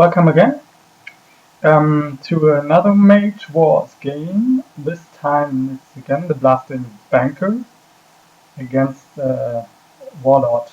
Welcome again to another Mage Wars game. This time it's again the Blasting Banker against Warlord.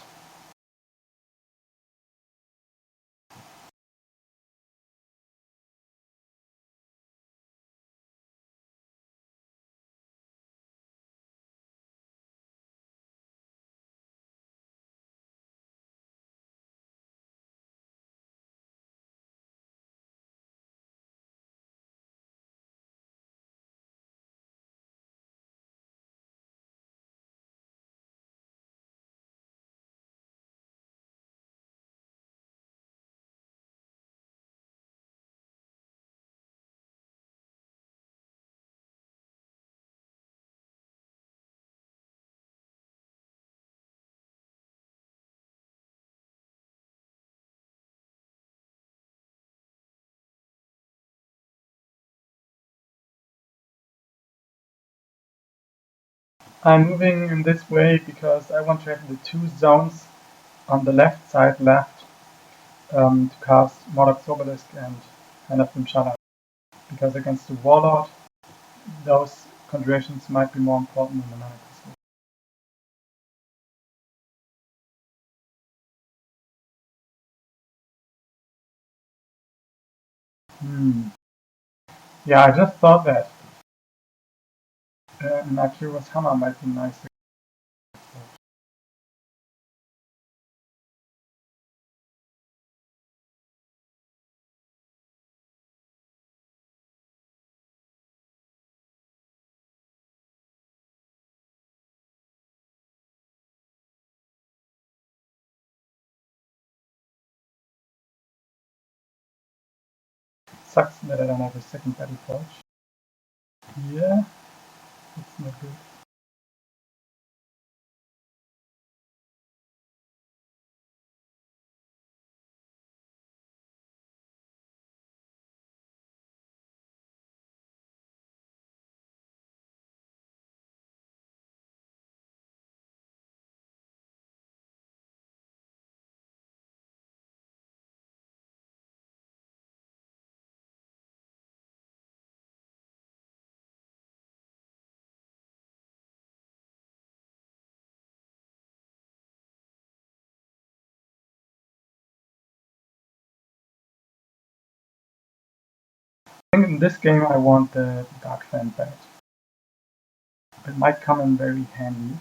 I'm moving in this way because I want to have the two zones on the left side left to cast Mordok's Obelisk and Hand of Shada. Because against the Warlord, those conjurations might be more important than the mana crystal. Yeah, I just thought that an Akiros Hammer might be nice. Sucks that I don't have a second battle forge. Yeah, it's not good. I think in this game I want the Darkfenne Bat. It might come in very handy.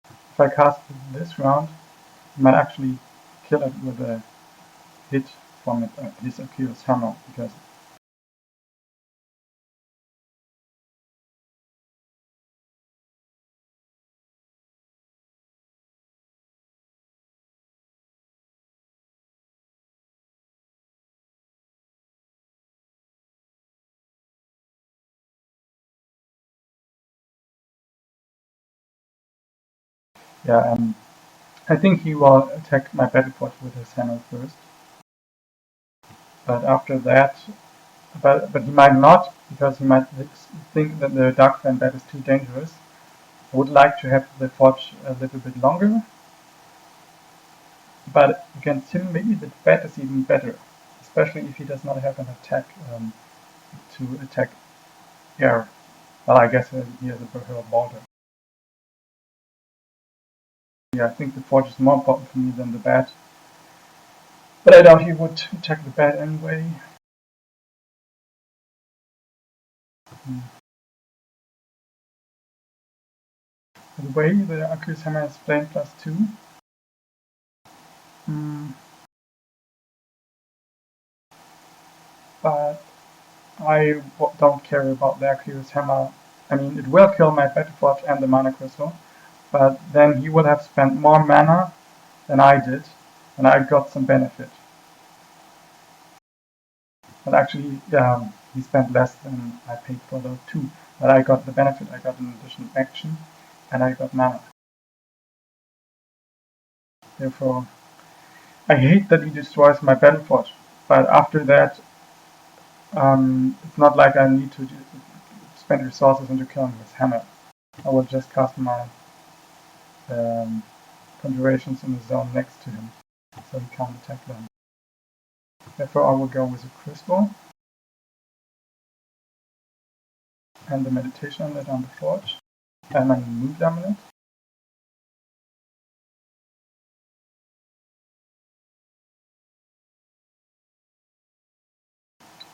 If I cast it this round, I might actually kill it with a hit from his Akiros Hammer, because yeah, I think he will attack my battle forge with his hammer first. But after that, but he might not, because he might think that the Darkfenne Bat is too dangerous. I would like to have the forge a little bit longer, but against him maybe the bat is even better, especially if he does not have an attack to attack air. Well, I guess he has a better border. Yeah, I think the forge is more important for me than the bat, but I doubt he would attack the bat anyway. By the way, the Akiros Hammer has flame +2. But I don't care about the Akiros Hammer. I mean, it will kill my battle forge and the mana crystal, but then he would have spent more mana than I did, and I got some benefit. But actually, he spent less than I paid for those two. But I got the benefit, I got an additional action, and I got mana. Therefore, I hate that he destroys my battle forge, but after that, it's not like I need to spend resources into killing his hammer. I will just cast my configurations in the zone next to him, so he can't attack them. Therefore I will go with a crystal and the meditation amulet on the forge, and my mood amulet.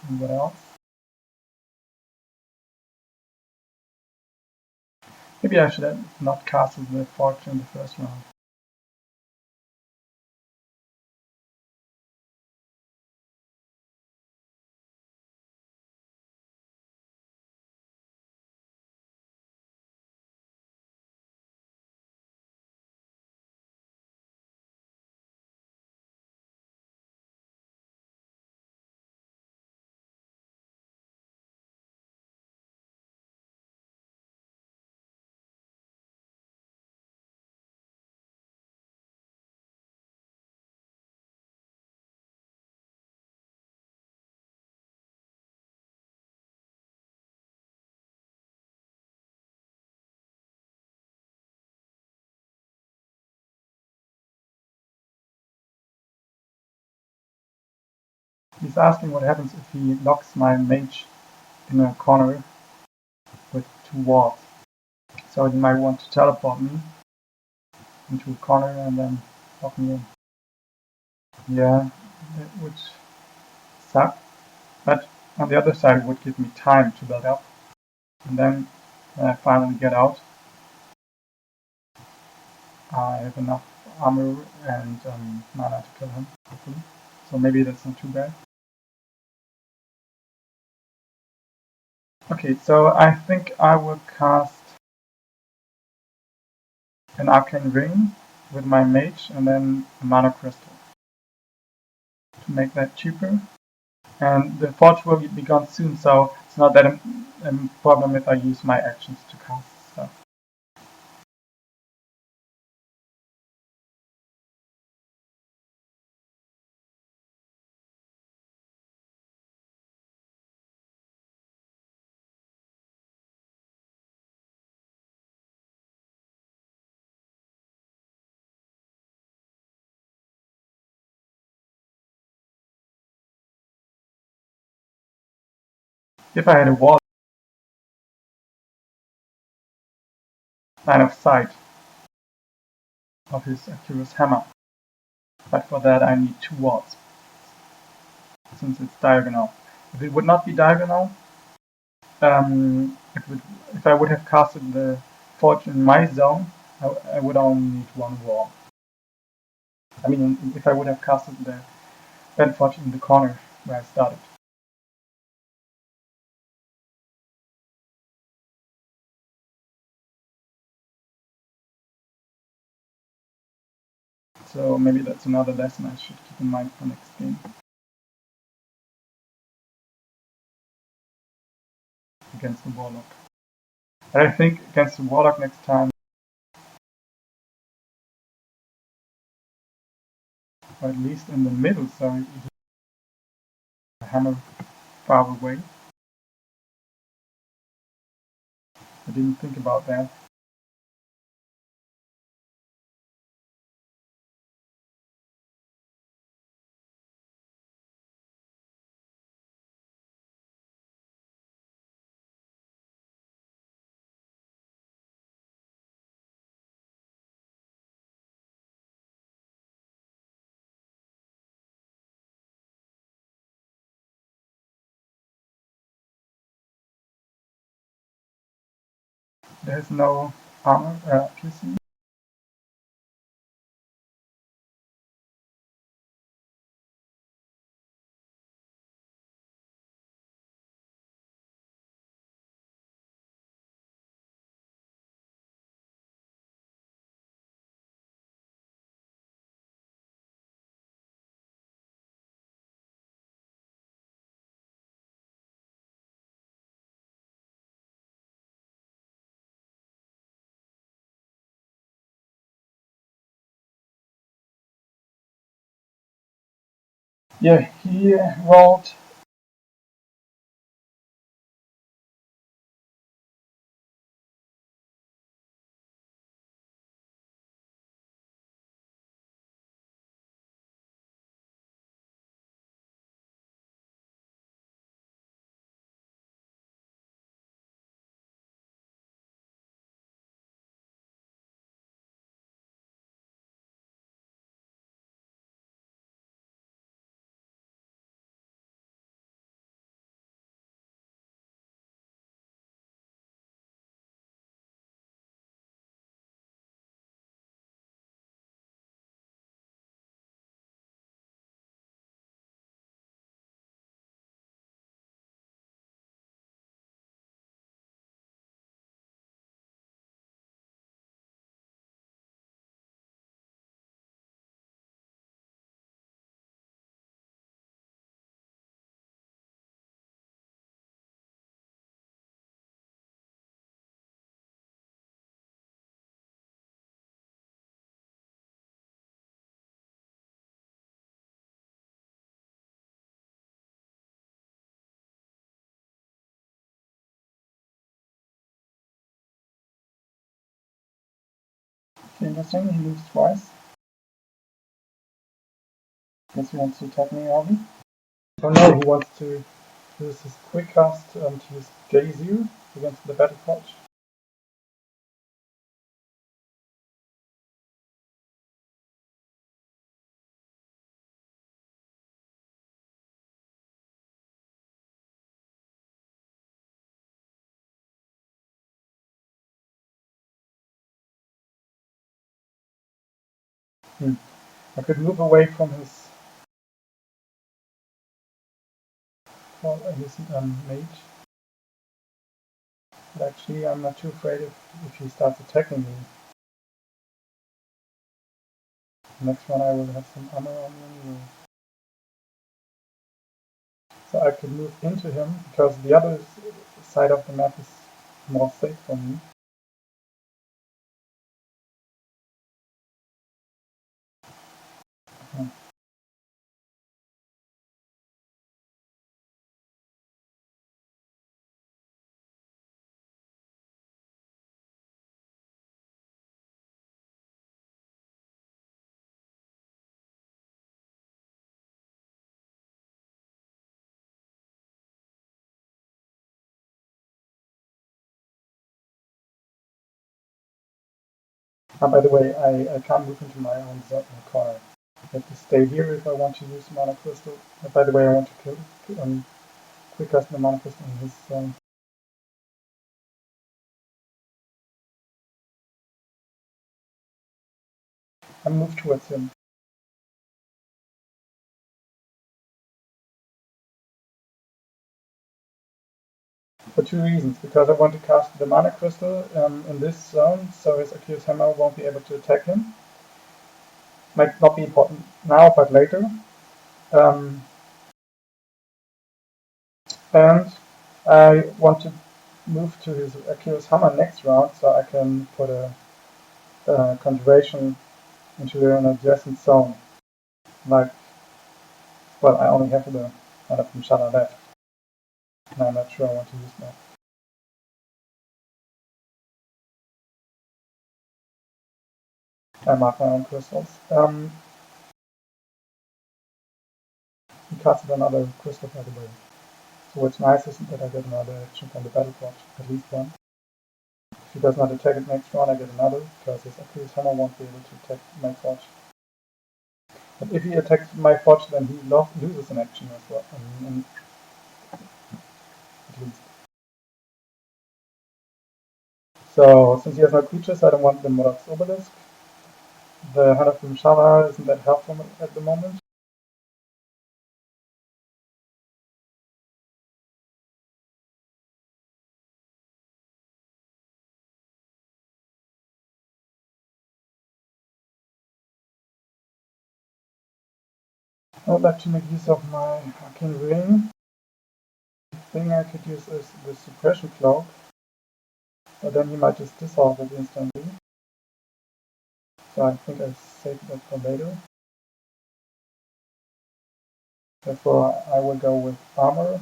And what else? Maybe I should have not casted the forge in the first round. He's asking what happens if he locks my mage in a corner with 2 walls. So he might want to teleport me into a corner and then lock me in. Yeah, it would suck. But on the other side, it would give me time to build up. And then when I finally get out, I have enough armor and mana to kill him, hopefully. So maybe that's not too bad. Okay, so I think I will cast an arcane ring with my mage and then a mana crystal to make that cheaper. And the forge will be gone soon, so it's not that a problem if I use my actions to cast stuff. If I had a wall line of sight of his Akiros Hammer, but for that I need 2 walls, since it's diagonal. If it would not be diagonal, if I would have casted the forge in my zone, I would only need 1 wall. I mean, if I would have casted the bent forge in the corner where I started. So maybe that's another lesson I should keep in mind for next game. Against the Warlock. And I think against the Warlock next time, or at least in the middle, so the hammer far away. I didn't think about that. There's no armor piercing. Yeah, he rolled Interesting, he moves twice. Guess he wants to attack me only. Oh no, he wants to use his quick cast to use geyser against the battle forge. I could move away from his mage. But actually, I'm not too afraid if he starts attacking me. Next one I will have some armor on me anyway. So I could move into him because the other side of the map is more safe for me. By the way, I can't move into my own corner. I have to stay here if I want to use mana crystal. By the way, I want to kill quick cast the mana crystal in his zone. I move towards him. For two reasons. Because I want to cast the mana crystal in this zone, so his Akiros Hammer won't be able to attack him. Might not be important now, but later. And I want to move to his Akiros Hammer next round, so I can put a conjuration into an adjacent zone. Like, well, I only have the mana from Shana left, and I'm not sure I want to use that. I mark my own crystals. He casted another crystal, by the way. So what's nice is that I get another action from the battle forge, at least one. If he does not attack it next round, I get another, because his Akiros Hammer won't be able to attack my forge. But if he attacks my forge, then he loses an action as well, at least. So since he has no creatures, I don't want the Modox Obelisk. The Hunter from Shana isn't that helpful at the moment. I would like to make use of my Arcane Ring. The thing I could use is the Suppression Cloak, but then he might just dissolve it instantly. So I think I saved that for later. Therefore, I will go with Armor.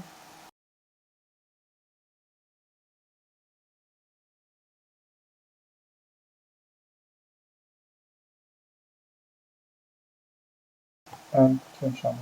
And Twin Shaman.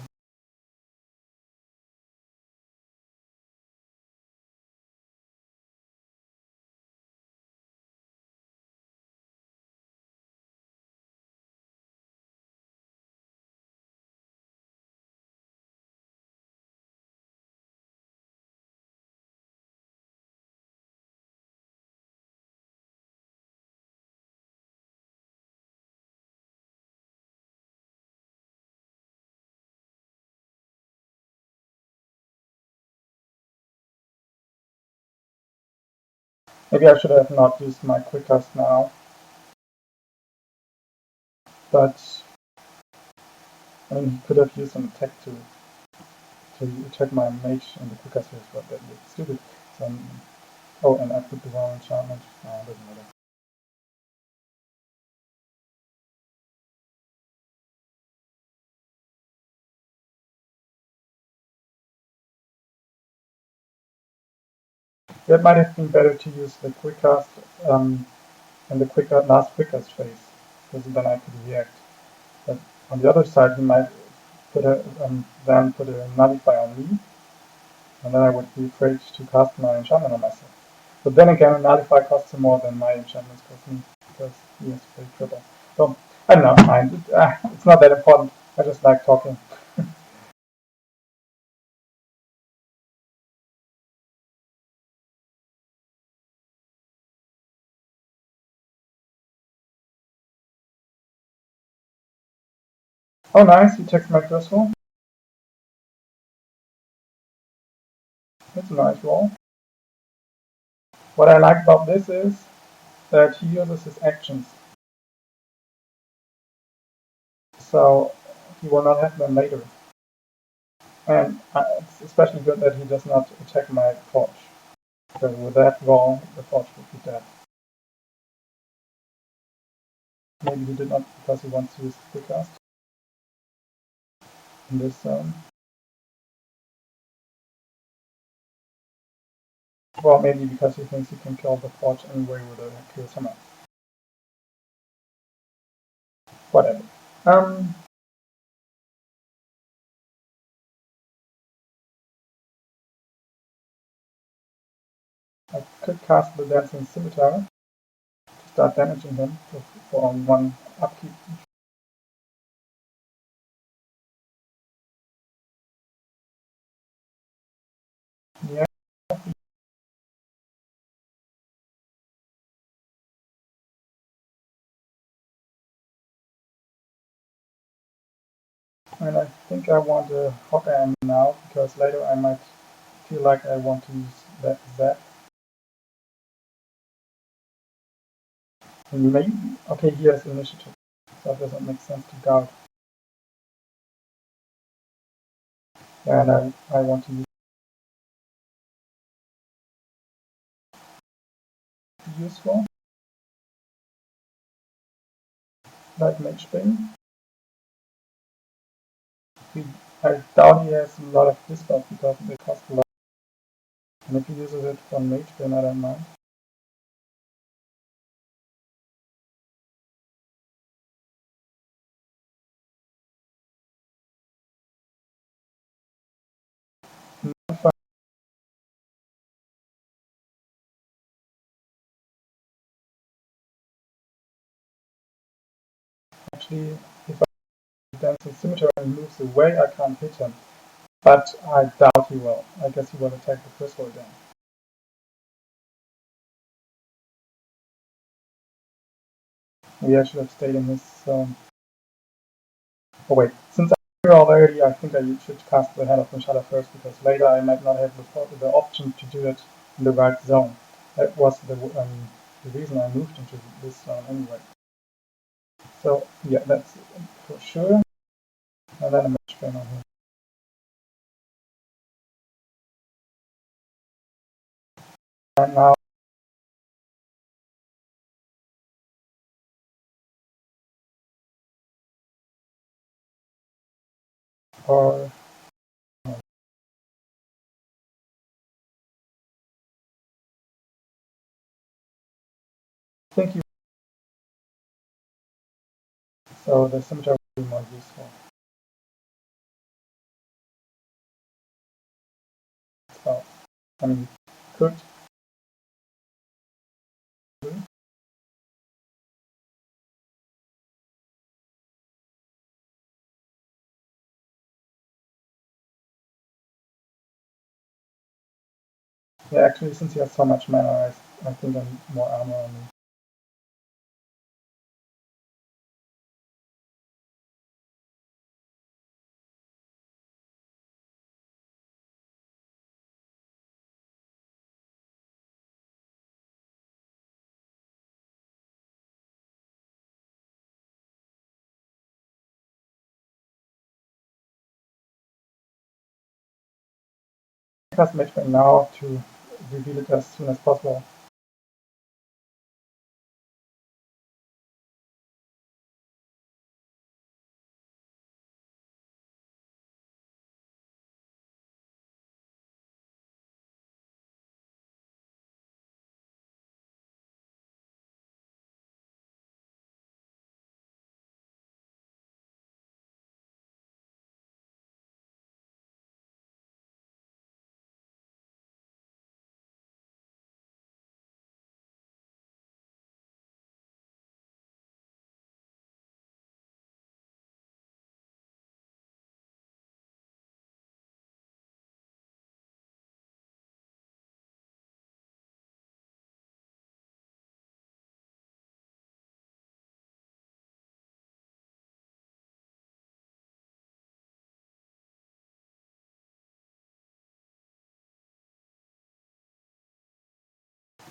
Maybe I should have not used my Quick Cast now. But I mean, he could have used an attack to attack my mage in the Quick Cast phase, but that looks stupid. So oh, and I put the wrong enchantment. No, it doesn't matter. It might have been better to use the Quick Cast in the last Quick Cast phase. because then I could react. But on the other side, he might then put a nullify on me, and then I would be afraid to cast my enchantment on myself. But then again, a nullify costs him more than my enchantments cost me, because he has to play triple. So, I don't know, fine. It's not that important. I just like talking. Oh nice, you text my first roll. That's a nice roll. What I like about this is that he uses his actions. So he will not have them later. And it's especially good that he does not attack my forge. So with that roll, the forge would be dead. Maybe he did not because he wants to use quick cast in this zone. Well, maybe because he thinks he can kill the forge anyway with a Akiros Hammer. Whatever. I could cast the Dancing Scimitar to start damaging him for one upkeep. Yeah. And I think I want a Octgn now because later I might feel like I want to use that Zap. And maybe, okay, he has initiative, so it doesn't make sense to guard. Yeah, and I want to use useful, like Mage Bane. I doubt he has a lot of dispels because they cost a lot. And if he uses it for Mage Bane, I don't mind. Actually, if I Dancing Scimitar and he moves away, I can't hit him. But I doubt he will. I guess he will attack the first roll again. Maybe I should have stayed in his zone. Oh wait, since I'm here already, I think I should cast the Hand of Mashada first because later I might not have the option to do it in the right zone. That was the reason I moved into this zone anyway. So yeah, that's for sure. And then a Mage Bane on him. And now, or thank you. So the Scimitar will be more useful. So I mean, could. Yeah, actually, since he has so much mana, I think I need more armor on me. Cast Mage Bane now to reveal it as soon as possible.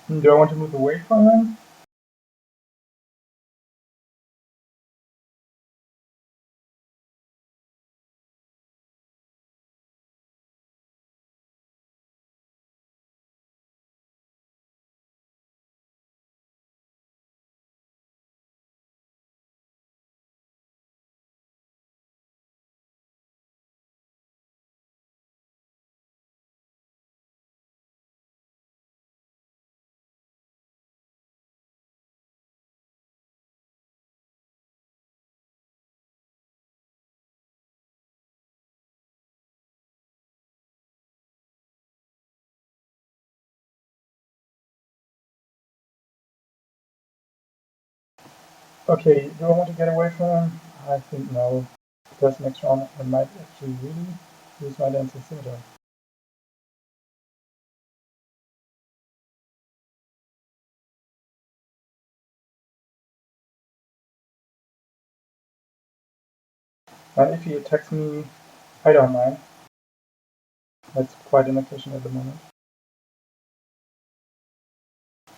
Do I want to move away from him? Okay, do I want to get away from him? I think no, because next round I might actually really use my dancing scimitar. And if he attacks me, I don't mind. That's quite inefficient at the moment.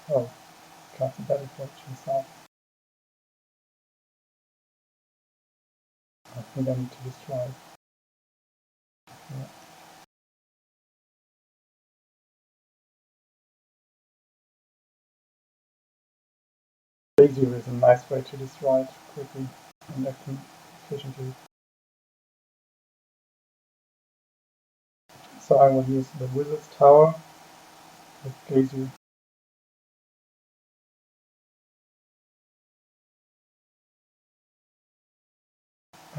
Oh, cast a battle forge himself. I think I need to destroy it. Yeah. Geyser is a nice way to destroy it quickly and acting efficiently. So I will use the Wizard's Tower with Geyser.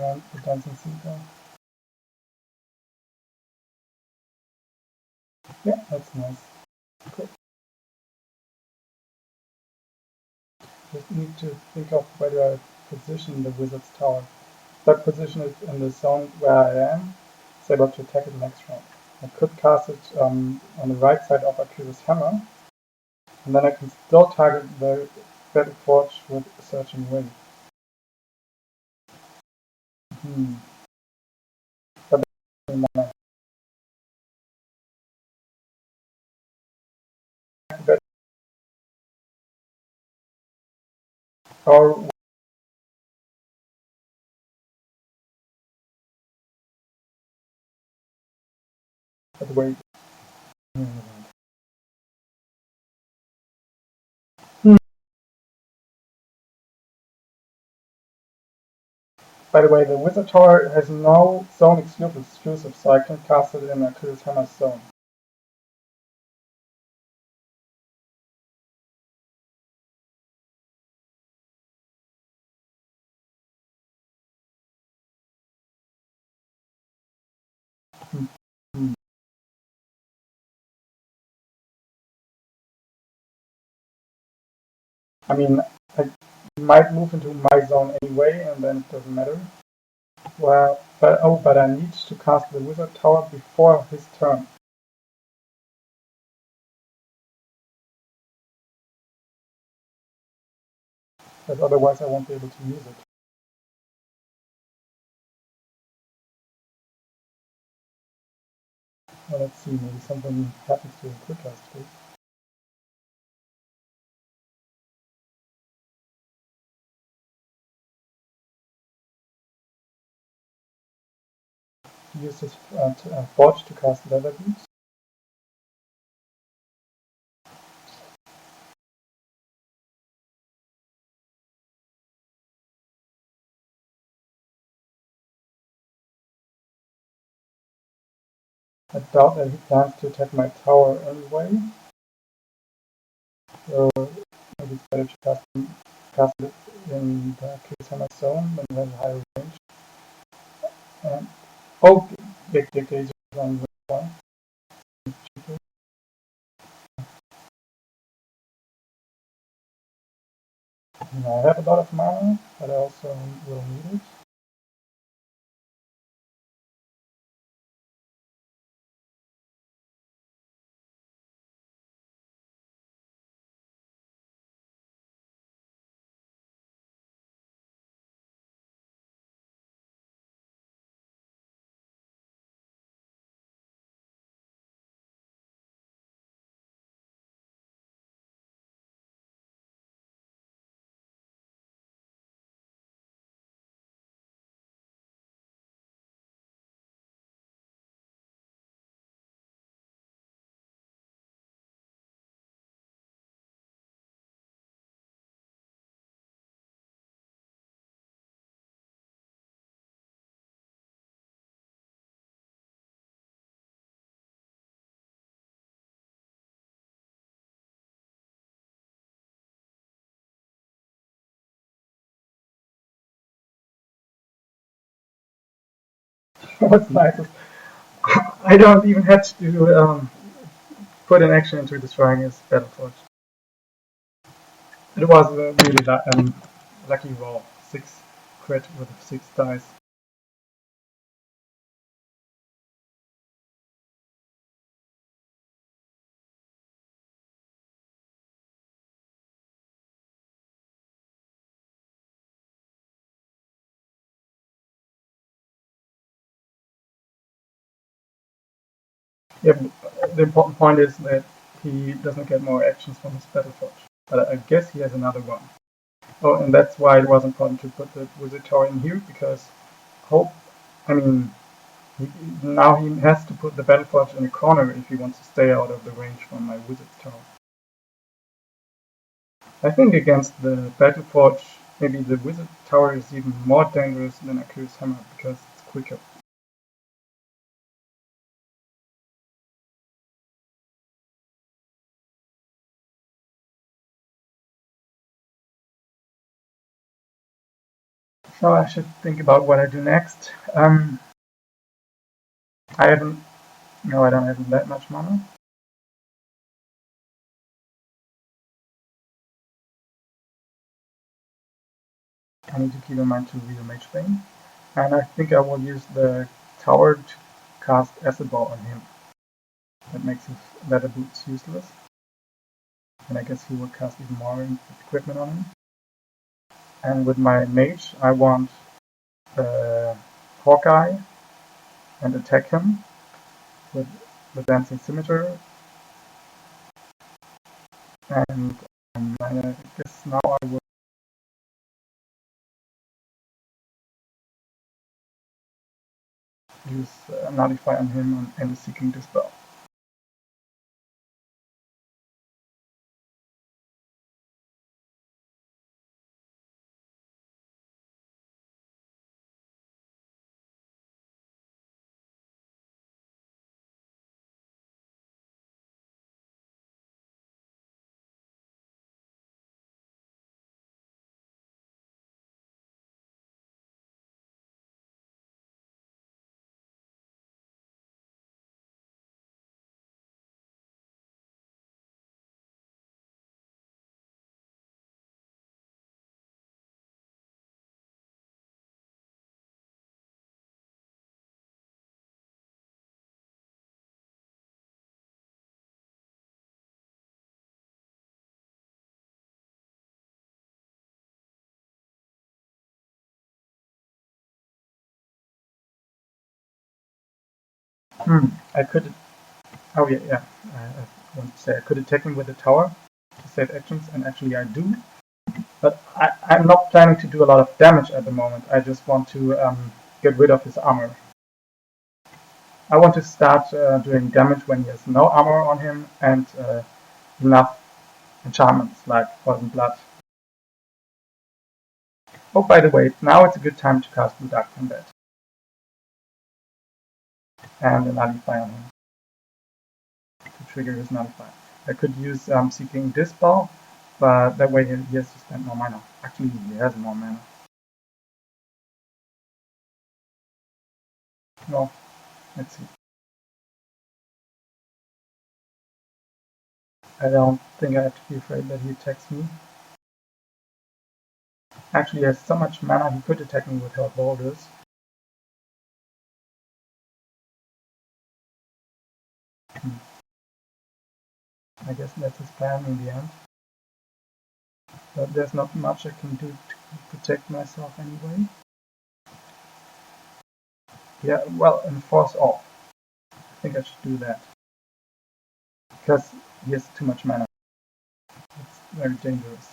And the Dancing Scimitar. Yeah, that's nice. Good. Just need to think of where do I position the Wizard's Tower. If I position it in the zone where I am, it's able to attack it next round. I could cast it on the right side of Akiros Hammer, and then I can still target the Battle Forge with Searching Wind. But or wait. By the way, the Wizard Tower has no zone exclusive, so I can cast it in Akiros Hammer's zone. Hmm. I mean, I might move into my zone anyway, and then it doesn't matter. Well, but I need to cast the Wizard Tower before his turn. Because otherwise I won't be able to use it. Well, let's see, maybe something happens to the quick cast too. Use this forge to cast Leather Boots. I doubt that he plans to attack my tower anyway. So maybe it's better to cast it in the Akiros Hammer zone when he has a higher range. And oh, geyser is on one. I have a lot of mana, but I also will need it. What's nicest? I don't even have to put an action into destroying his battle torch. It was a really lucky roll. 6 crit with 6 dice. Yeah, the important point is that he doesn't get more actions from his battle torch. But I guess he has another one. Oh, and that's why it was important to put the wizard tower in here, because I mean, now he has to put the battle torch in a corner if he wants to stay out of the range from my wizard tower. I think against the battle torch, maybe the wizard tower is even more dangerous than Akiros Hammer because it's quicker. So I should think about what I do next. I haven't. No, I don't have that much mana. I need to keep in mind to real Mage Bane. And I think I will use the tower to cast Acid Ball on him. That makes his leather boots useless. And I guess he will cast even more equipment on him. And with my mage, I want Hawkeye and attack him with the Dancing Scimitar. And I guess now I will use Nullify on him and Seeking Dispel. I could. Oh yeah. I want to say I could attack him with the tower to save actions, and actually I do. But I'm not planning to do a lot of damage at the moment. I just want to get rid of his armor. I want to start doing damage when he has no armor on him and enough enchantments like Poison Blood. Oh, by the way, now it's a good time to cast the Darkfenne Bat and a Nullify on him to trigger his Nullify. I could use Seeking Dispel, but that way he has to spend more mana. Actually, he has more mana. No, let's see. I don't think I have to be afraid that he attacks me. Actually, he has so much mana he could attack me without boulders. I guess that's his plan in the end. But there's not much I can do to protect myself anyway. Yeah, well, enforce off. I think I should do that. Because he has too much mana. It's very dangerous.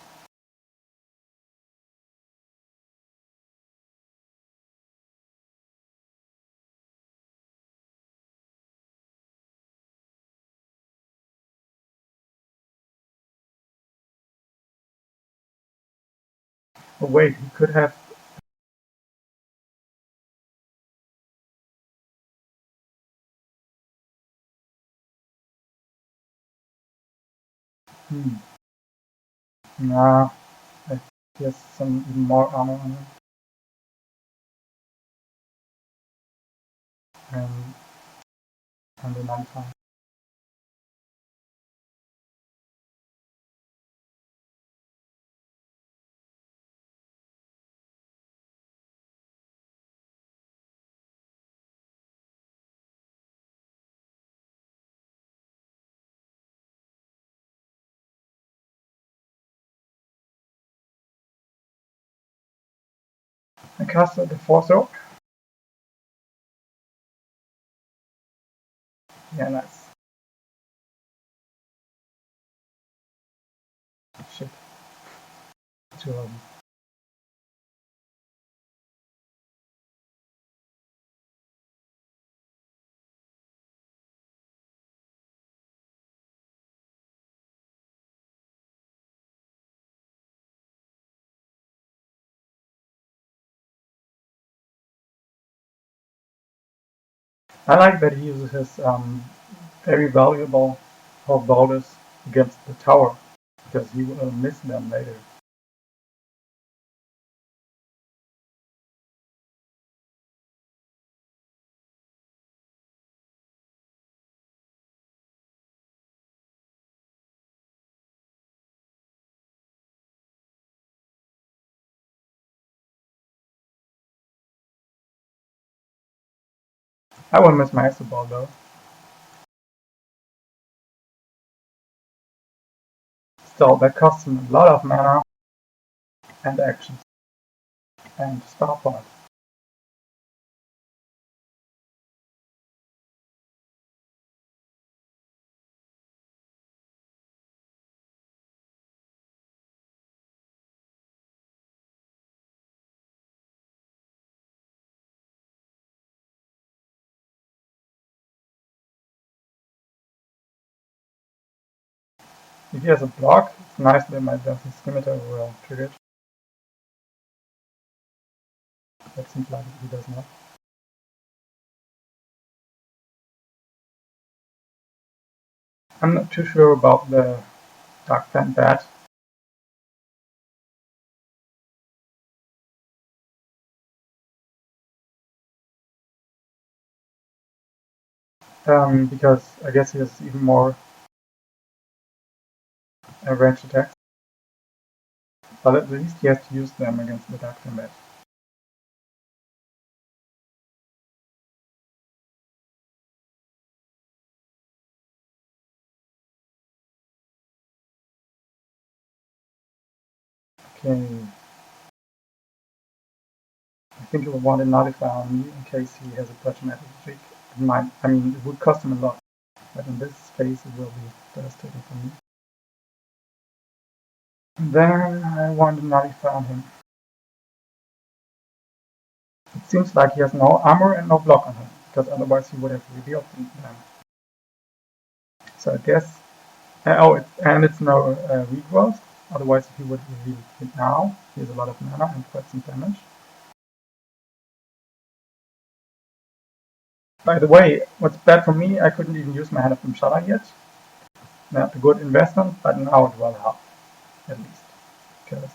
Oh wait, he could have... Nah, he has some even more armor on him. and the nullify. I casted the Force Oak. Yeah, nice. Shit. Too early. I like that he uses his very valuable hog boulders against the tower, because he will miss them later. I will miss my Exo Ball though. Still, that costs him a lot of mana and actions and star points. If he has a block, it's nice that my Delphi Scimitar will trigger it. That seems like he does not. I'm not too sure about the Darkfenne Bat. Because I guess he has even more range attacks. But at least he has to use them against the Darkfenne Bat. Okay. I think he will want to nullify on me in case he has a pragmatic trick. I mean, it would cost him a lot, but in this phase it will be devastating for me. And then I want to nullify on him. It seems like he has no armor and no block on him, because otherwise he would have revealed them. So I guess... it's no regrowth, otherwise if he would reveal it now, he has a lot of mana and quite some damage. By the way, what's bad for me, I couldn't even use my Hand from Shala yet. Not a good investment, but now it will help, at least. Because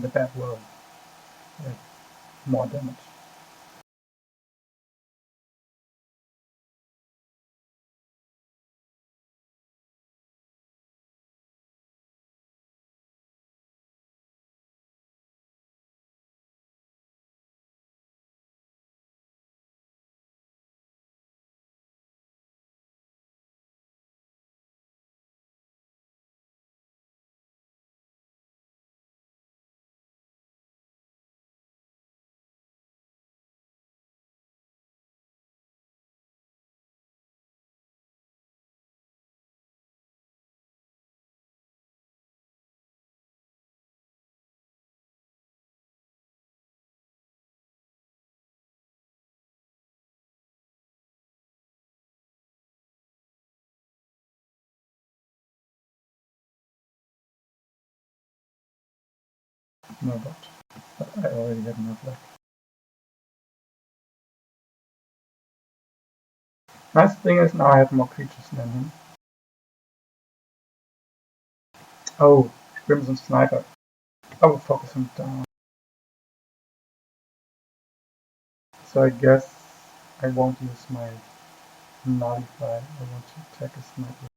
the bat will have more damage. No dot. But I already have enough left. Nice thing is now I have more creatures than him. Oh, Crimson Sniper. I will focus him down. So I guess I won't use my nullify. I want to attack a sniper.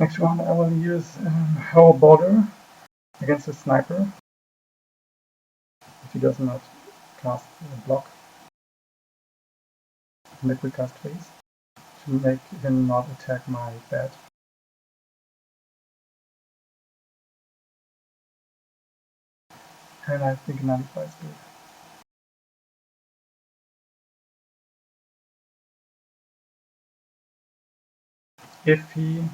Next one I will use whole border against the sniper if he does not cast a block in the quick cast phase to make him not attack my bat. And I think nullify is good. If he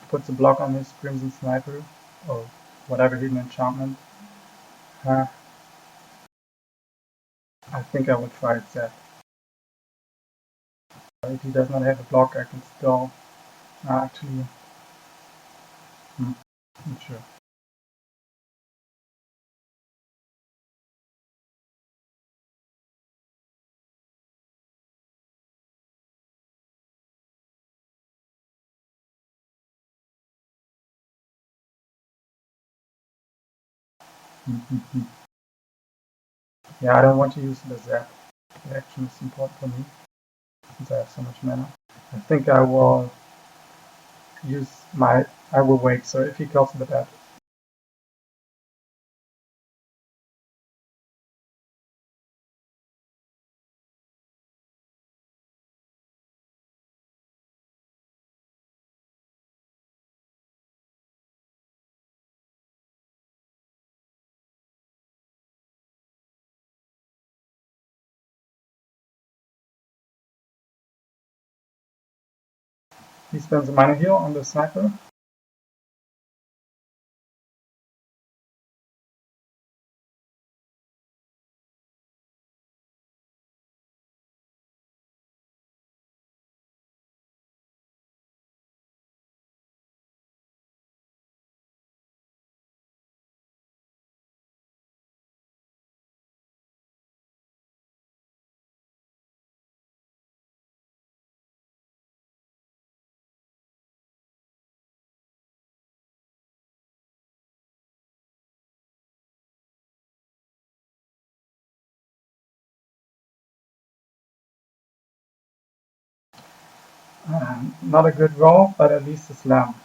puts a block on his Crimson Sniper or whatever hidden enchantment, I think I will try it Zap. If he does not have a block, I can still actually. Not sure. Yeah, I don't want to use the Zap. The action is important for me since I have so much mana. I think I will use my. I will wait. So if he kills the bat, he spends a mana heal on the sniper. Not a good roll, but at least a slam.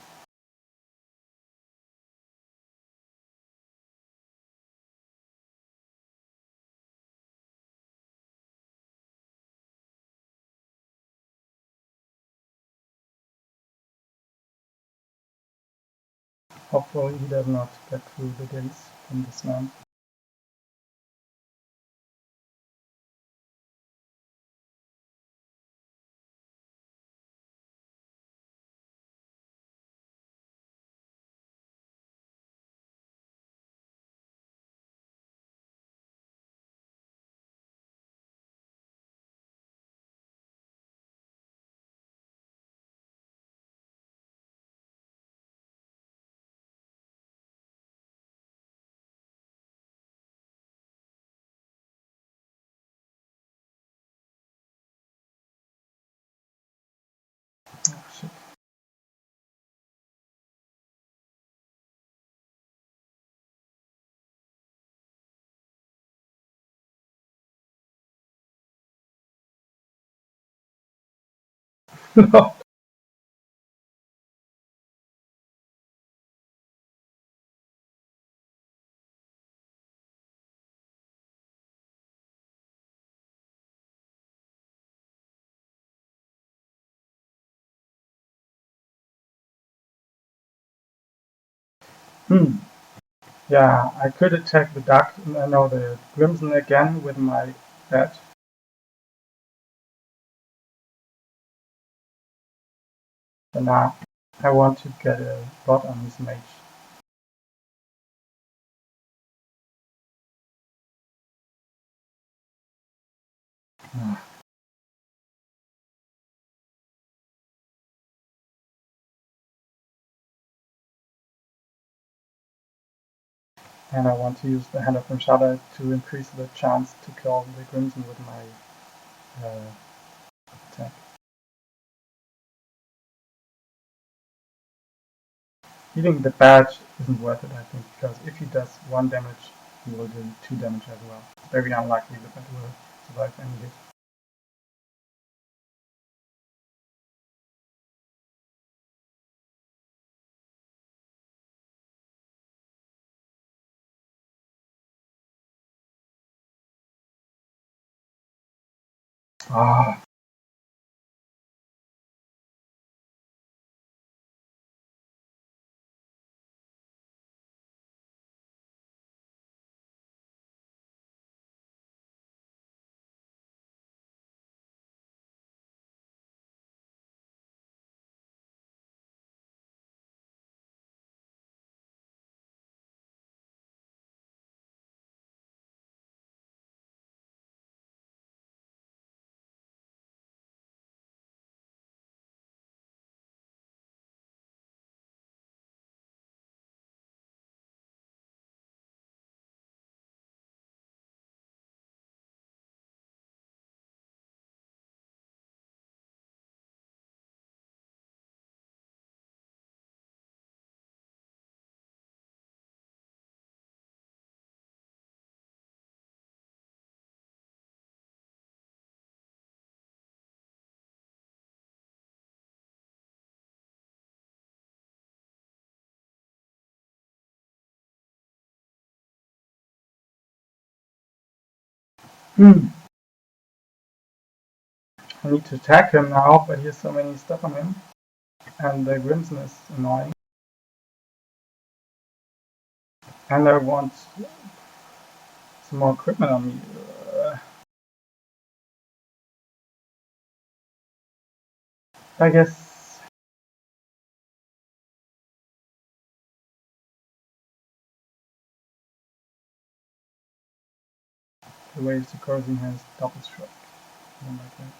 Hopefully he does not get through the days from this man. Oh shit. No. Yeah, I could attack the duck, no, the Crimson again with my bat. But now I want to get a bot on his mage. And I want to use the Hand of Shadow to increase the chance to kill the Crimson with my attack. Healing the badge isn't worth it, I think, because if he does 1 damage, he will do 2 damage as well. It's very unlikely that that will survive any hit. Ah, I need to attack him now, but he has so many stuff on him. And the Crimson is annoying. And I want some more equipment on me. I guess the way the corazin has double strike. I don't like that.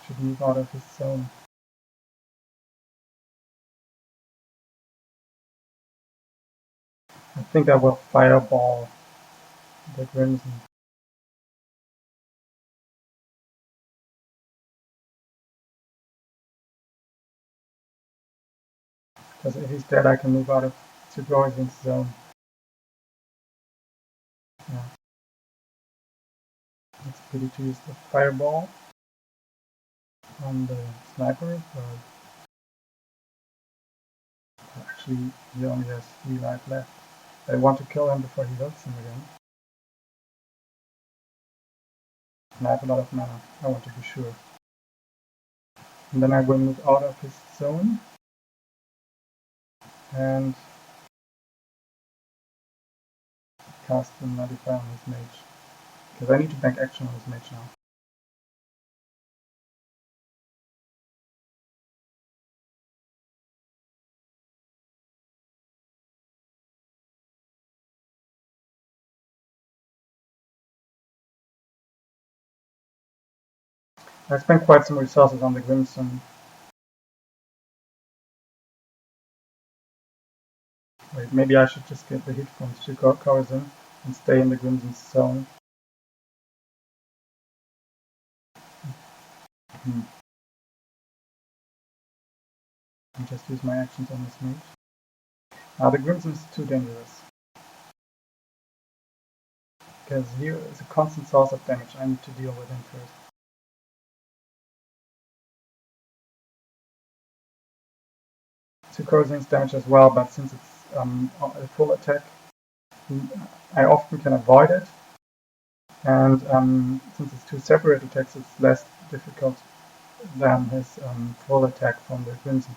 Should move out of his zone. I think I will fireball the Crimson. Because if he's dead, I can move out of Corazin's zone. Yeah. It's pretty to use the fireball on the sniper, but actually he only has 3 life left. I want to kill him before he hits him again. And I have a lot of mana. I want to be sure. And then I will move out of his zone and cast the modifier on his mage. Because I need to bank action on his mage now. I spent quite some resources on the Crimson. Wait, maybe I should just get the hit from Corazin and stay in the Crimson zone. And just use my actions on this mage. The Crimson is too dangerous. Because he is a constant source of damage. I need to deal with him first. Two Corazin's damage as well, but since it's a full attack, I often can avoid it. And since it's 2 separate attacks, it's less difficult than his full attack from the Crimson.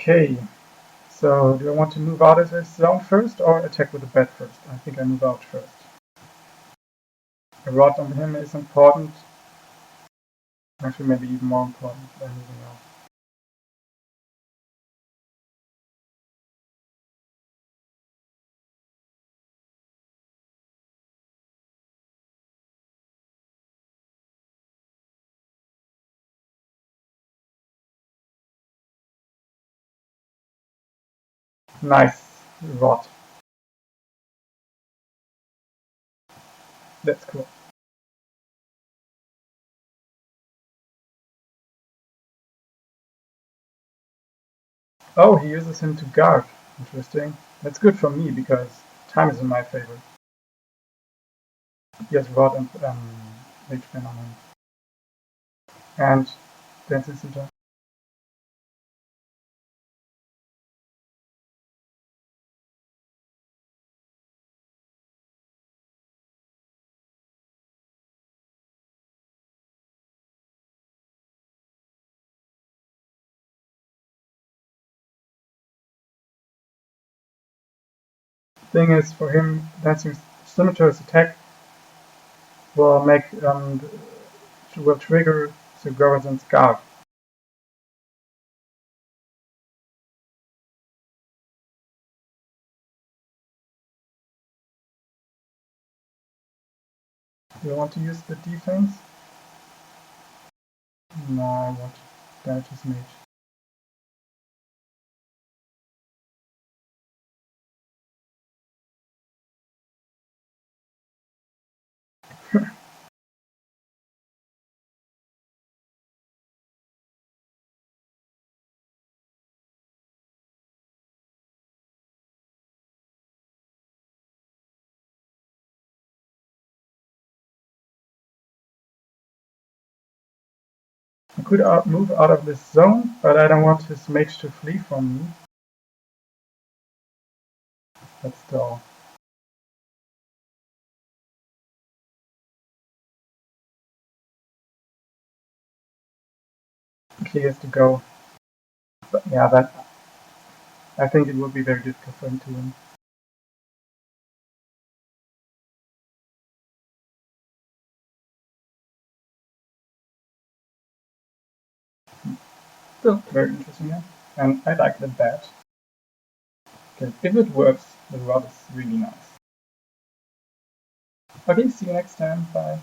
Okay, so do I want to move out of this zone first or attack with the bat first? I think I move out first. A rod on him is important. Actually, maybe even more important than moving out. Nice rod. That's cool. Oh, he uses him to guard. Interesting. That's good for me because time is in my favor. He has rod and Mage on him. And Dancing Center. Thing is, for him, Dancing Scimitar's attack will make will trigger the corazin's guard. Do you want to use the defense? No, I want to damage his mage. I could move out of this zone, but I don't want his mage to flee from me. But still. He has to go. But yeah, that I think it would be very difficult for him to win. Still very interesting, yeah. And I like the bat. Okay, if it works, the rod is really nice. Okay, see you next time. Bye.